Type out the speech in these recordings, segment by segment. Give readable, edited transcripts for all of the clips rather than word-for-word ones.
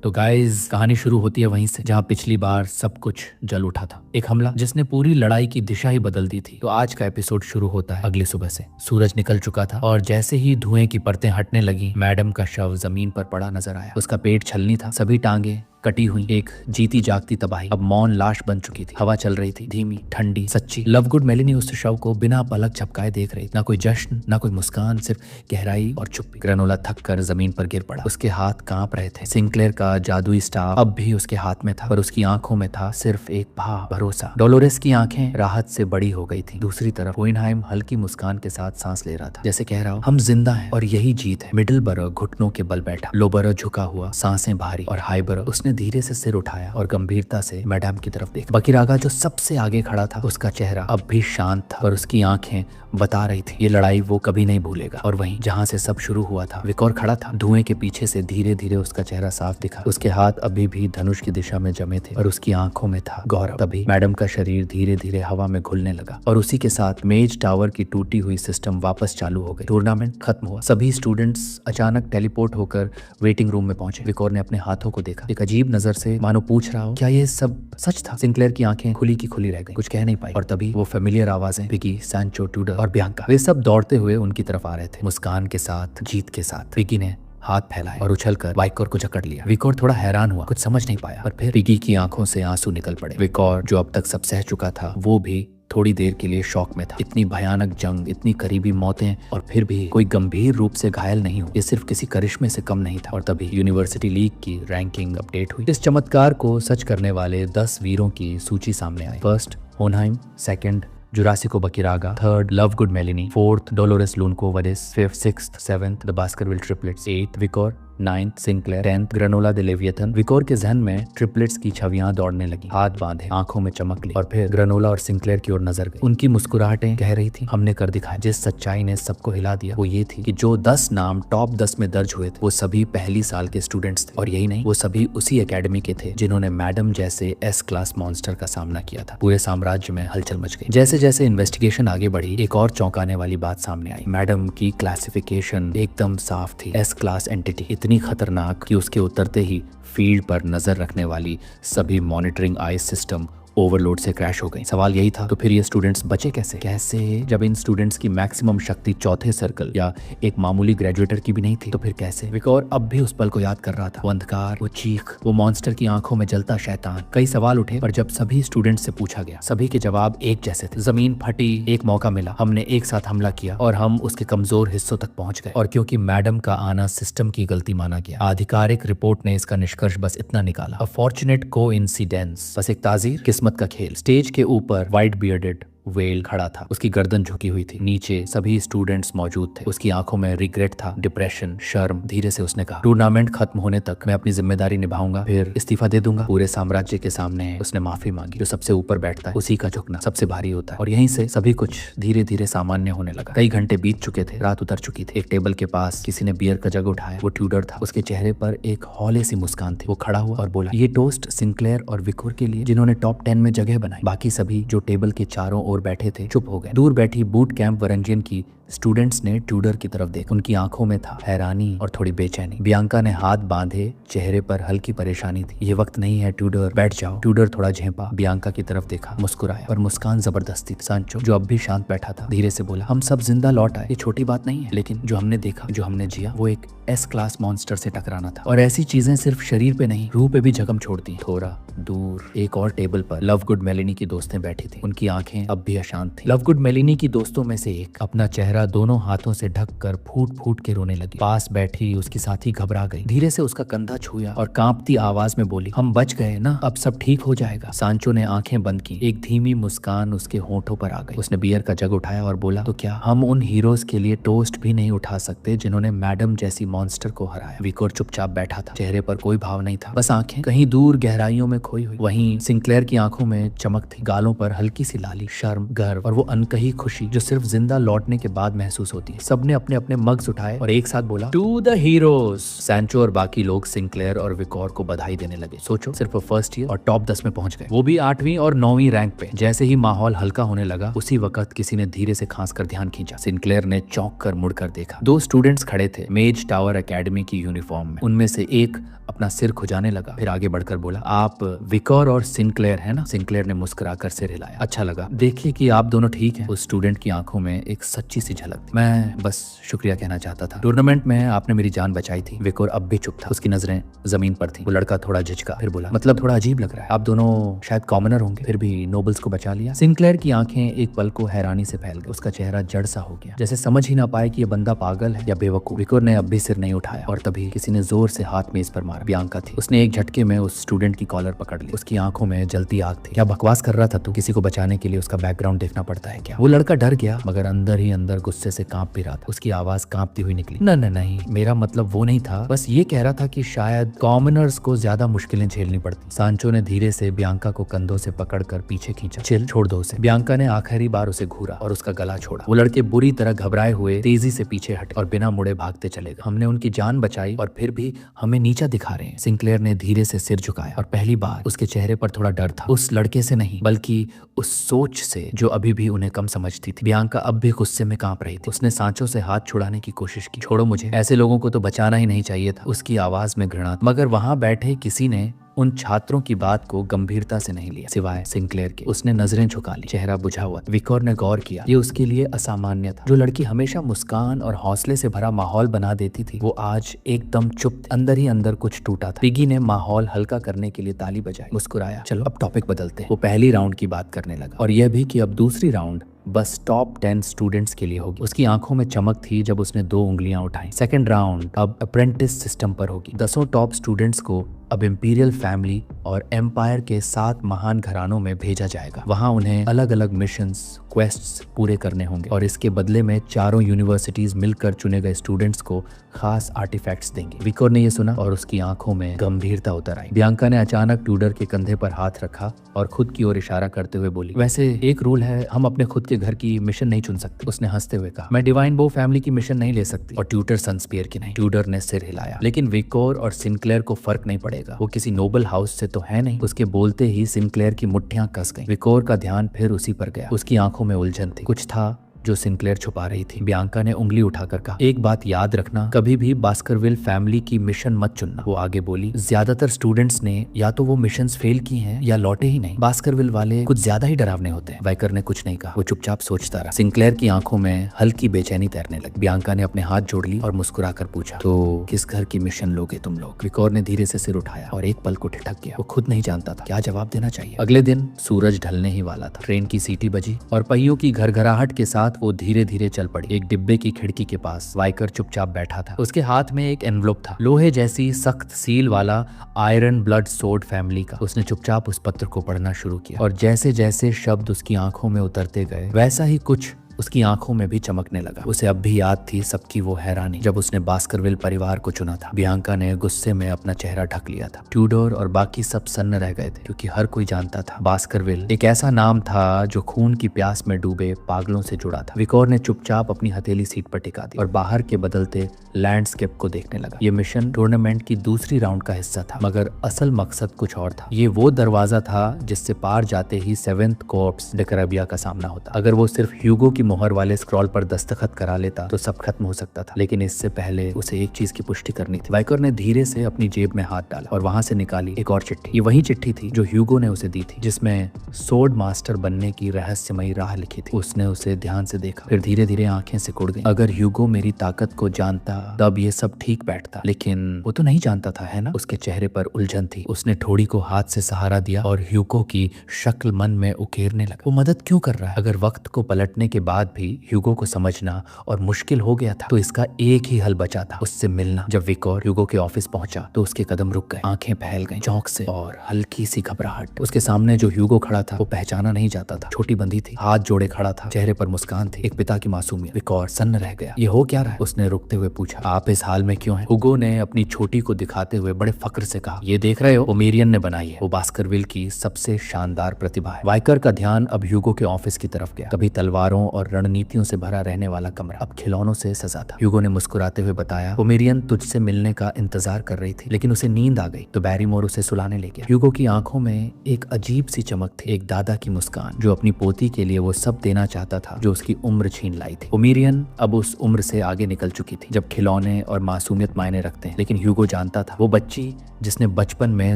तो गाइस कहानी शुरू होती है वहीं से जहां पिछली बार सब कुछ जल उठा था। एक हमला जिसने पूरी लड़ाई की दिशा ही बदल दी थी। तो आज का एपिसोड शुरू होता है अगली सुबह से। सूरज निकल चुका था और जैसे ही धुएं की परतें हटने लगी, मैडम का शव जमीन पर पड़ा नजर आया। उसका पेट छलनी था, सभी टांगे कटी हुई, एक जीती जागती तबाही अब मौन लाश बन चुकी थी। हवा चल रही थी, धीमी, ठंडी, सच्ची। लवगुड मेलिनी उस शव को बिना पलक झपकाए देख रही। ना कोई जश्न, ना कोई मुस्कान, सिर्फ गहराई और चुप्पी। ग्रेनोला थक कर जमीन पर गिर पड़ा। उसके हाथ कांप रहे थे। सिंक्लेयर का जादुई स्टाफ अब भी उसके हाथ में था, पर उसकी आंखों में था सिर्फ एक भाव, भरोसा। डोलोरेस की आंखें राहत से बड़ी हो गई थी। दूसरी तरफ होइनहाइम हल्की मुस्कान के साथ सांस ले रहा था, जैसे कह रहा हो हम जिंदा हैं और यही जीत है। मिडलबरो घुटनों के बल बैठा, लोबरो झुका हुआ, सांसें भारी, और हाइबरो उसने धीरे से सिर उठाया और गंभीरता से मैडम की तरफ देखा। बकीरागा जो सबसे आगे खड़ा था, उसका चेहरा अब भी शांत था, पर उसकी आंखें बता रही थी ये लड़ाई वो कभी नहीं भूलेगा। और वहीं जहां से सब शुरू हुआ था, विकोर खड़ा था। धुएं के पीछे से धीरे धीरे उसका चेहरा साफ दिखा। उसके हाथ अभी भी धनुष की दिशा में जमे थे और उसकी आंखों में था गौरव। तभी मैडम का शरीर धीरे धीरे हवा में घुलने लगा और उसी के साथ मेज टावर की टूटी हुई सिस्टम वापस चालू हो गई। टूर्नामेंट खत्म हुआ। सभी स्टूडेंट्स अचानक टेलीपोर्ट होकर वेटिंग रूम में पहुंचे। विकोर ने अपने हाथों को देखा, एक अजीब नजर से, मानो पूछ रहा हो क्या ये सब सच था। सिंक्लेयर की आंखें खुली की खुली रह गई, कुछ कह नहीं पाई। और तभी वो फेमिलियर आवाजें, पिगी, सैंचो, ट्यूडर और बियांका, वे सब दौड़ते हुए उनकी तरफ आ रहे थे, मुस्कान के साथ, जीत के साथ। पिगी ने हाथ फैलाए और उछलकर वाइकोर को जकड़ लिया। विकोर थोड़ा हैरान हुआ, कुछ समझ नहीं पाया, पर फिर पिगी की आंखों से आंसू निकल पड़े। विकोर जो अब तक सब सह चुका था, वो भी थोड़ी देर के लिए शॉक में था। इतनी भयानक जंग, इतनी करीबी मौतें, और फिर भी कोई गंभीर रूप से घायल नहीं हुआ। ये सिर्फ किसी करिश्मे से कम नहीं था। और तभी यूनिवर्सिटी लीग की रैंकिंग अपडेट हुई। इस चमत्कार को सच करने वाले 10 वीरों की सूची सामने आई। First Hohenheim, second Jurassico Bakiraga, third Lovegood Melini, fourth Dolores Luncovaris, fifth, sixth, seventh the Baskerville triplets, eighth Vicor, ninth Sinclair, 10th Granola the Leviathan. Vicor के जहन में ट्रिपलेट्स की छवियां दौड़ने लगी। हाथ बांधे, आंखों में चमक ली, और फिर ग्रेनोला और सिंक्लेयर की ओर नजर गई। उनकी मुस्कुराहटें कह रही थी हमने कर दिखाया। जिस सच्चाई ने सबको हिला दिया वो ये थी कि जो 10 नाम टॉप 10 में दर्ज हुए थे, वो सभी पहली साल के स्टूडेंट्स थे। और यही नहीं, वो सभी उसी एकेडमी के थे जिन्होंने मैडम जैसे एस क्लास मॉन्स्टर का सामना किया था। पूरे साम्राज्य में हलचल मच गई। जैसे जैसे इन्वेस्टिगेशन आगे बढ़ी, एक और चौंकाने वाली बात सामने आई। मैडम की क्लासिफिकेशन एकदम साफ थी। एस क्लास एंटिटी, इतनी खतरनाक कि उसके उतरते ही फील्ड पर नजर रखने वाली सभी मॉनिटरिंग आई सिस्टम ओवरलोड से क्रैश हो गई। सवाल यही था, तो फिर ये स्टूडेंट्स बचे कैसे? जब इन स्टूडेंट्स की मैक्सिमम शक्ति चौथे सर्कल या एक मामूली ग्रेजुएटर की भी नहीं थी, तो फिर कैसे? विकोर अब भी उस पल को याद कर रहा था। वो अंधकार, वो चीख, वो मॉन्स्टर की आंखों में जलता शैतान। कई सवाल उठे, पर जब सभी स्टूडेंट्स से पूछा गया, सभी के जवाब एक जैसे थे। जमीन फटी, एक मौका मिला, हमने एक साथ हमला किया और हम उसके कमजोर हिस्सों तक पहुंच गए। और क्योंकि मैडम का आना सिस्टम की गलती माना गया, आधिकारिक रिपोर्ट ने इसका निष्कर्ष बस इतना निकाला, अ फॉर्चुनेट कोइंसिडेंस, बस एक ताजीर, किस्मत का खेल। स्टेज के ऊपर व्हाइट बियर्डेड वेल खड़ा था। उसकी गर्दन झुकी हुई थी। नीचे सभी स्टूडेंट्स मौजूद थे। उसकी आंखों में रिग्रेट था, डिप्रेशन, शर्म। धीरे से उसने कहा, टूर्नामेंट खत्म होने तक मैं अपनी जिम्मेदारी निभाऊंगा, फिर इस्तीफा दे दूंगा। पूरे साम्राज्य के सामने उसने माफी मांगी। जो सबसे ऊपर बैठता है, उसी का झुकना सबसे भारी होता है। और यहीं से सभी कुछ धीरे धीरे सामान्य होने लगा। कई घंटे बीत चुके थे, रात उतर चुकी थी। एक टेबल के पास किसी ने बियर का जग उठाया। वो ट्यूडर था। उसके चेहरे पर एक हौले सी मुस्कान थी। वो खड़ा हुआ और बोला, ये टोस्ट सिंक्लेयर और विकोर के लिए, जिन्होंने टॉप 10 में जगह बनाई। बाकी सभी जो टेबल के चारों ओर बैठे थे चुप हो गए। दूर बैठी बूट कैंप वरंजियन की स्टूडेंट्स ने ट्यूडर की तरफ देखा। उनकी आंखों में था हैरानी और थोड़ी बेचैनी। बियांका ने हाथ बांधे, चेहरे पर हल्की परेशानी थी। ये वक्त नहीं है ट्यूडर, बैठ जाओ। ट्यूडर थोड़ा झेंपा, बियांका की तरफ देखा, मुस्कुराया, पर मुस्कान जबरदस्ती थी। सांचो जो अब भी शांत बैठा था, धीरे से बोला, हम सब जिंदा लौट आए। ये छोटी बात नहीं है, लेकिन जो हमने देखा, जो हमने जिया, वो एक एस क्लास मॉन्स्टर से टकराना था। और ऐसी चीजें सिर्फ शरीर पे नहीं, रूह पे भी जख्म छोड़ती। थोड़ा दूर एक और टेबल पर लवगुड मेलिनी की दोस्तें बैठी थी। उनकी आंखें अब भी अशांत थी। लवगुड मेलिनी की दोस्तों में से एक अपना चेहरा दोनों हाथों से ढककर फूट फूट के रोने लगी। पास बैठी उसकी साथी घबरा गई। धीरे से उसका कंधा छुआ और कांपती आवाज में बोली, हम बच गए ना, अब सब ठीक हो जाएगा। सांचो ने आंखें बंद की। एक धीमी मुस्कान उसके होठों पर आ गई। उसने बियर का जग उठाया और बोला, तो क्या हम उन हीरोज के लिए टोस्ट भी नहीं उठा सकते जिन्होंने मैडम जैसी मॉन्स्टर को हराया? विकोर चुपचाप बैठा था। चेहरे पर कोई भाव नहीं था, बस आंखें कहीं दूर गहराइयों में खोई हुई। वहीं सिंक्लेयर की आंखों में चमक थी, गालों पर हल्की सी लाली, शर्म, गर्व और वो अनकही खुशी जो सिर्फ जिंदा लौटने के बाद याद महसूस होती है। सबने अपने अपने मग्स उठाए और एक साथ बोला टू द हीरोज। सैंचो और बाकी लोग सिंक्लेयर और विकोर को बधाई देने लगे। सोचो, सिर्फ फर्स्ट ईयर और टॉप 10 में पहुंच गए, वो भी 8वीं और 9वीं रैंक पे। जैसे ही माहौल हल्का होने लगा, उसी वक्त किसी ने धीरे से खांस कर ध्यान खींचा। सिंक्लेयर ने चौंक कर मुड़कर देखा। 2 स्टूडेंट्स खड़े थे, मेज टावर एकेडमी की यूनिफॉर्म में। उनमें से एक अपना सिर खुजाने लगा, फिर आगे बढ़कर बोला, आप विकोर और सिंक्लेयर है ना? सिंक्लेयर ने मुस्कुराकर सिर हिलाया। अच्छा लगा, देखिए कि आप दोनों ठीक हैं। उस स्टूडेंट की आंखों में एक सच्ची सी झलक थी। मैं बस शुक्रिया कहना चाहता था। टूर्नामेंट में आपने मेरी जान बचाई थी। विकोर अब भी चुप था, उसकी नजरें जमीन पर थी। वो लड़का थोड़ा झिझका, फिर बोला, मतलब थोड़ा अजीब लग रहा है, आप दोनों शायद कॉमनर होंगे, फिर भी नोबल्स को बचा लिया। सिंक्लेयर की आंखें एक पल को हैरानी से फैल गई। उसका चेहरा जड़ सा हो गया, जैसे समझ ही ना पाए कि ये बंदा पागल है या बेवकूफ। विकोर ने अब भी सिर नहीं उठाया और तभी किसी ने जोर से हाथ मेज पर मारा। बियांका थी। उसने एक झटके में उस स्टूडेंट की कॉलर पकड़ ली। उसकी आंखों में जलती आग थी। क्या बकवास कर रहा था तू? किसी को बचाने के लिए उसका बैकग्राउंड देखना पड़ता है क्या? वो लड़का डर गया, मगर अंदर ही अंदर गुस्से से कांप भी रहा था। उसकी आवाज कांपती हुई निकली, नहीं, मेरा मतलब वो नहीं था, बस ये कह रहा था कि शायद कॉमनर्स को ज्यादा मुश्किलें झेलनी पड़ती। सांचो ने धीरे से बियांका को कंधों से पकड़कर पीछे खींचा। चिल, छोड़ दो उसे। बियांका ने आखिरी बार उसे घूरा और उसका गला छोड़ा। वो लड़के बुरी तरह घबराए हुए तेजी से पीछे हटे और बिना मुड़े भागते चले गए। हमने उनकी जान बचाई और फिर भी हमें नीचा दिखा रहे हैं। सिंक्लेयर ने धीरे से सिर झुकाया और पहली बार उसके चेहरे पर थोड़ा डर था। उस लड़के से नहीं, बल्कि उस सोच से जो अभी भी उन्हें कम समझती थी। बियांका अब भी गुस्से में कांप रही थी। उसने सांचो से हाथ छुड़ाने की कोशिश की। छोड़ो मुझे, ऐसे लोगों को तो बचाना ही नहीं चाहिए था। उसकी आवाज में घृणा, मगर वहां बैठे किसी ने उन छात्रों की बात को गंभीरता से नहीं लिया, सिवाय सिंक्लेयर के। उसने नजरें झुका ली, चेहरा बुझा हुआ। विकोर ने गौर किया, ये उसके लिए असामान्य था। जो लड़की हमेशा मुस्कान और हौसले से भरा माहौल बना देती थी, वो आज एकदम चुप। अंदर ही अंदर कुछ टूटा था। पिगी ने माहौल हल्का करने के लिए ताली बजाई, मुस्कुराया। चलो अब टॉपिक बदलते हैं। वो पहली राउंड की बात करने लगा, और यह भी कि अब दूसरी राउंड बस टॉप 10 स्टूडेंट्स के लिए होगी। उसकी आंखों में चमक थी जब उसने 2 उंगलियां उठाई। सेकंड राउंड अब अप्रेंटिस सिस्टम पर होगी। 10 टॉप स्टूडेंट्स को अब इंपीरियल फैमिली और एम्पायर के 7 महान घरानों में भेजा जाएगा। वहां उन्हें अलग अलग मिशंस, क्वेस्ट्स पूरे करने होंगे और इसके बदले में 4 यूनिवर्सिटीज मिलकर चुने गए स्टूडेंट्स को खास आर्टिफैक्ट्स देंगे। विकोर ने यह सुना और उसकी आंखों में गंभीरता उतर आई। बियांका ने अचानक ट्यूडर के कंधे पर हाथ रखा और खुद की ओर इशारा करते हुए बोली, वैसे एक रूल है, हम अपने खुद के घर की मिशन नहीं चुन सकते। उसने हंसते हुए कहा, मैं डिवाइन बो फैमिली की मिशन नहीं ले सकती और ट्यूटर सनस्पियर की नहीं। ट्यूडर ने सिर हिलाया, लेकिन विकोर और सिंक्लेयर को फर्क नहीं पड़ेगा। वो किसी नोबल हाउस से तो है नहीं। उसके बोलते ही सिंक्लेयर की मुट्ठियां कस गईं। विकोर का ध्यान फिर उसी पर गया। उसकी आंखों में उलझन थी, कुछ था जो सिंक्लेयर छुपा रही थी। बियांका ने उंगली उठाकर कहा, एक बात याद रखना, कभी भी बास्करविल फैमिली की मिशन मत चुनना। वो आगे बोली, ज्यादातर स्टूडेंट्स ने या तो वो मिशंस फेल की हैं या लौटे ही नहीं। बास्करविल वाले कुछ ज्यादा ही डरावने होते हैं। वाइकर ने कुछ नहीं कहा, वो चुपचाप सोचता रहा। सिंक्लेयर की आंखों में हल्की बेचैनी तैरने लगी। बियांका ने अपने हाथ जोड़ ली और मुस्कुराकर पूछा, तो किस घर की मिशन लोगे तुम लोग? विकोर ने धीरे से सिर उठाया और एक पल को ठिठक गया। वो खुद नहीं जानता था क्या जवाब देना चाहिए। अगले दिन सूरज ढलने ही वाला था। ट्रेन की सीटी बजी और पहियों की घरघराहट के साथ वो धीरे धीरे चल पड़ी। एक डिब्बे की खिड़की के पास वाइकर चुपचाप बैठा था। उसके हाथ में एक एनवलप था, लोहे जैसी सख्त सील वाला, आयरन ब्लड सोड फैमिली का। उसने चुपचाप उस पत्र को पढ़ना शुरू किया और जैसे जैसे शब्द उसकी आंखों में उतरते गए, वैसा ही कुछ उसकी आंखों में भी चमकने लगा। उसे अब भी याद थी सबकी वो हैरानी जब उसने बास्करविल परिवार को चुना था। बियांका ने गुस्से में अपना चेहरा ढक लिया था। ट्यूडर और बाकी सब सन्न रह गए थे, क्योंकि हर कोई जानता था बास्करविल एक ऐसा नाम था जो खून की प्यास में डूबे पागलों से जुड़ा था। विकोर ने चुपचाप अपनी हथेली सीट पर टिका दी और बाहर के बदलते लैंडस्केप को देखने लगा। ये मिशन टूर्नामेंट की दूसरी राउंड का हिस्सा था, मगर असल मकसद कुछ और था। ये वो दरवाजा था जिससे पार जाते ही 7th कॉर्प्स डेकराबिया का सामना होता। अगर वो सिर्फ ह्यूगो की मोहर वाले स्क्रॉल पर दस्तखत करा लेता तो सब खत्म हो सकता था, लेकिन इससे पहले उसे एक चीज की पुष्टि करनी थी। वाइकर ने धीरे से अपनी जेब में हाथ डाला और वहां से निकाली एक और चिट्ठी। ये वही चिट्ठी थी जो ह्यूगो ने उसे दी थी, जिसमें सोर्ड मास्टर बनने की रहस्यमयी राह लिखी थी। उसने उसे ध्यान से देखा, फिर धीरे धीरे आंखें सिकुड़ गईं। अगर ह्यूगो मेरी ताकत को जानता तब ये सब ठीक बैठता, लेकिन वो तो नहीं जानता था, है ना? उसके चेहरे पर उलझन थी। उसने ठोड़ी को हाथ से सहारा दिया और ह्यूगो की शक्ल मन में उकेरने लगा। वो मदद क्यों कर रहा है? अगर वक्त को पलटने के बाद भी ह्यूगो को समझना और मुश्किल हो गया था, तो इसका एक ही हल बचा था, उससे मिलना। जब विकोर ह्यूगो के ऑफिस पहुंचा तो उसके कदम रुक गए, आंखें फैल गईं, चौंक से और हल्की सी घबराहट। उसके सामने जो ह्यूगो खड़ा था वो पहचाना नहीं जाता था। छोटी बंदी थी, हाथ जोड़े खड़ा था, चेहरे पर मुस्कान थी, एक पिता की मासूमियत। विकोर सन्न रह गया। ये हो क्या रहा है? उसने रुकते हुए पूछा। आप इस हाल में क्यों हैं? ह्यूगो ने अपनी छोटी को दिखाते हुए बड़े फक्र से कहा, ये देख रहे हो, वो मेरियन ने बनाई है। वो बास्करविल की सबसे शानदार प्रतिभा है। वाइकर का ध्यान अब ह्यूगो के ऑफिस की तरफ गया। कभी तलवारों और रणनीतियों से भरा रहने वाला कमरा अब खिलौनों से सजा था। ह्यूगो ने मुस्कुराते हुए बताया, पोमेरियन तुझसे मिलने का इंतजार कर रही थी, लेकिन उसे नींद आ गई तो बैरीमोर उसे सुलाने ले गया। ह्यूगो की आंखों में एक अजीब सी चमक थी, एक दादा की मुस्कान जो अपनी पोती के लिए वो सब देना चाहता था जो उसकी उम्र छीन लाई थी। पोमेरियन अब उस उम्र से आगे निकल चुकी थी जब खिलौने और मासूमियत मायने रखते हैं, लेकिन ह्यूगो जानता था वो बच्ची जिसने बचपन में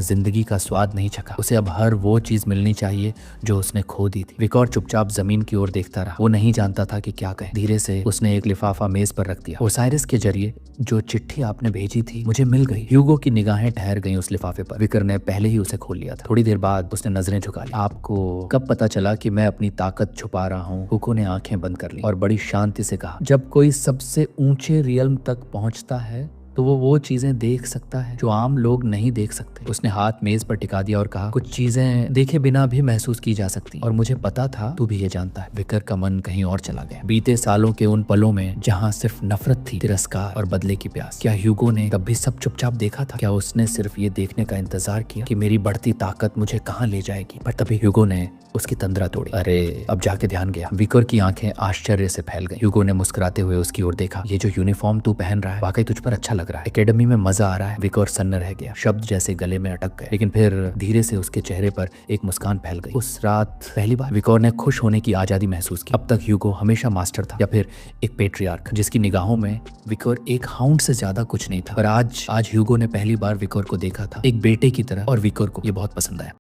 जिंदगी का स्वाद नहीं चखा, उसे अब हर वो चीज मिलनी चाहिए जो उसने खो दी थी। विकोर चुपचाप जमीन की ओर देखता रहा। वो नहीं जानता था कि क्या कहे। धीरे से उसने एक लिफाफा मेज पर रख दिया। ओसाइरिस के जरिए जो चिट्ठी आपने भेजी थी मुझे मिल गई। ह्यूगो की निगाहें ठहर गईं उस लिफाफे पर। विकर ने पहले ही उसे खोल लिया था। थोड़ी देर बाद उसने नजरें झुका ली। आपको कब पता चला कि मैं अपनी ताकत छुपा रहा हूँ? हुको ने आंखें बंद कर ली और बड़ी शांति से कहा, जब कोई सबसे ऊंचे रियल्म तक पहुंचता है तो वो चीजें देख सकता है जो आम लोग नहीं देख सकते। उसने हाथ मेज पर टिका दिया और कहा, कुछ चीजें देखे बिना भी महसूस की जा सकती और मुझे पता था तू भी ये जानता है। विकर का मन कहीं और चला गया। बीते सालों के उन पलों में जहां सिर्फ नफरत थी, तिरस्कार और बदले की प्यास। क्या ह्यूगो ने तब भी सब चुपचाप देखा था? क्या उसने सिर्फ ये देखने का इंतजार किया कि मेरी बढ़ती ताकत मुझे कहाँ ले जाएगी? पर तभी ह्यूगो ने उसकी तंद्रा तोड़ी। अरे अब जाके ध्यान गया। विकर की आंखें आश्चर्य से फैल गई। ह्यूगो ने मुस्कुराते हुए उसकी ओर देखा। ये जो यूनिफॉर्म तू पहन रहा है वाकई तुझ पर अच्छा लग रहा है। एकेडमी में मजा आ रहा है। विकर सन्न रह गया। शब्द जैसे गले में अटक गए, लेकिन फिर धीरे से उसके चेहरे पर एक मुस्कान फैल गई। उस रात पहली बार विकर ने खुश होने की आजादी महसूस की। अब तक ह्यूगो हमेशा मास्टर था या फिर एक पेट्रियार्क जिसकी निगाहों में विकर एक हाउंड से ज्यादा कुछ नहीं था। पर आज ह्यूगो ने पहली बार विकर को देखा था एक बेटे की तरह, और विकर को ये बहुत पसंद आया।